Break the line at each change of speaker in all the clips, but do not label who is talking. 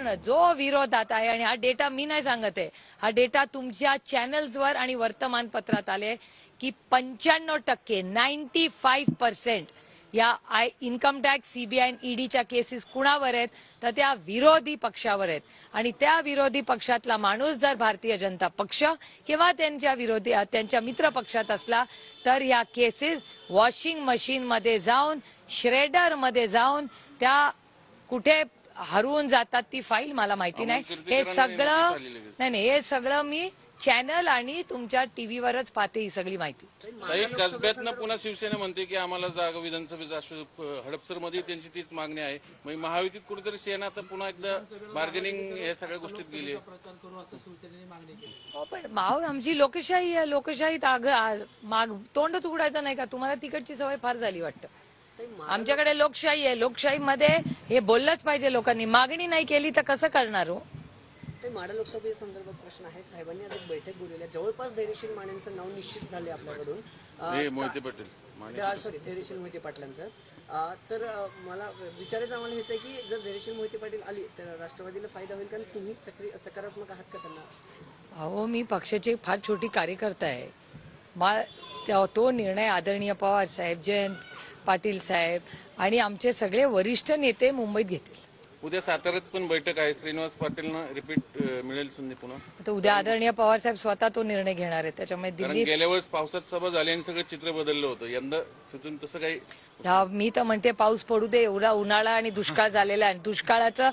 पण जो विरोधात आहे, आणि हा डेटा मी नाही सांगत आहे, हा डेटा तुमच्या चॅनल्सवर आणि वर्तमानपत्रात आले की 95% 95% या इन्कम टॅक्स, सीबीआय आणि ईडीच्या केसेस कुणावर आहेत तर त्या विरोधी पक्षावर आहेत. आणि त्या विरोधी पक्षातला माणूस जर भारतीय जनता पक्ष किंवा त्यांच्या मित्र पक्षात असला तर या केसेस वॉशिंग मशीन मध्ये जाऊन, श्रेडर मध्ये जाऊन त्या कुठे हरवून जातात ती फाईल मला माहिती नाही. हे सगळं मी चॅनल आणि तुमच्या टीव्हीवरच पाहते ही सगळी माहिती.
कसब्यातनं पुन्हा शिवसेना म्हणते की आम्हाला जागा विधानसभेचा हडपसरमध्ये त्यांची तीच मागणी आहे. मग महायुतीत कुठेतरी सेना आता पुन्हा एकदा बार्गेनिंग या सगळ्या गोष्टीत गेली.
हो, पण आमची लोकशाही आहे. लोकशाहीत तोंड उघडायचं नाही का? तुम्हाला तिकडची सवय फार झाली वाटतं. आमच्याकडे लोकशाही आहे. लोकशाहीमध्ये हे बोललंच पाहिजे लोकांनी. मागणी नाही केली तर कसं करणार हो?
माढा लोकसभेच्या संदर्भात प्रश्न आहे. साहेबांनी आज एक बैठक बोलवली. जवळपास धैर्यशील मानेंचं नाव निश्चित झाले आपल्याकडून.
मोहिते पाटील
धैर्यशील मोहिते पाटलांचं. तर मला विचारायचं आम्हाला हेच आहे की जर धैर्यशील मोहिते पाटील आली तर राष्ट्रवादीला फायदा होईल, कारण तुम्ही सकारात्मक आहात का त्यांना?
अहो, मी पक्षाची फार छोटी कार्यकर्ता आहे. तो निर्णय आदरणीय पवार साहेब, जयंत पाटील साहेब आणि आमचे सगळे वरिष्ठ नेते मुंबईत घेतील.
उद्या साताऱ्यात पण बैठक आहे. श्रीनिवास पाटीलना रिपीट मिळेल संधी पुन्हा.
तर उद्या आदरणीय पवार साहेब स्वतः तो निर्णय घेणार आहेत. त्याच्यामुळे दिल्लीत
गेल्या वेळेस पावसात सभा झाली आणि सगळं चित्र बदललं होतं. यंदा तसं काही.
मी तर म्हणते पाऊस पडू दे. एवढा उन्हाळा आणि दुष्काळ झालेला आहे. दुष्काळाचं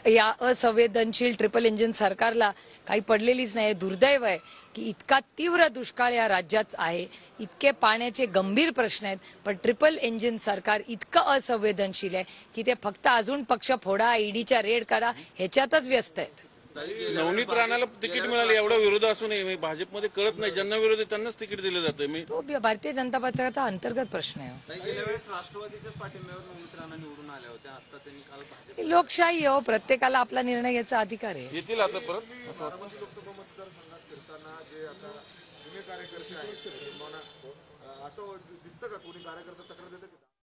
या असंवेदनशील ट्रिपल इंजिन सरकारला काही पडलेलीच नाही. दुर्दैव आहे की इतका तीव्र दुष्काळ या राज्यात आहे, इतके पाण्याचे गंभीर प्रश्न आहेत, पण ट्रिपल इंजिन सरकार इतकं असंवेदनशील आहे की ते फक्त अजून पक्ष फोडा, ईडीच्या रेड करा ह्याच्यातच व्यस्त आहेत.
नवनीत राणाला तिकीट मिळालं एवढा विरोध असूनही भाजपमध्ये कळत नाही. ज्यांना विरोध आहे त्यांनाच तिकीट दिलं जातं.
तो भारतीय जनता पक्षाचा अंतर्गत प्रश्न आहे.
गेल्या वेळेस राष्ट्रवादीच्या पाठिंब्यावर नवनीत राणा निवडून आल्या होत्या. आता त्यांनी काल
लोकशाही हो, प्रत्येकाला आपला निर्णय घ्यायचा अधिकार आहे.
येतील आता परत.
लोकसभा मतदारसंघात फिरताना जे आता जुने कार्यकर्ते आहेत असं दिसतं का? कोणी कार्यकर्ता तक्रार देतं?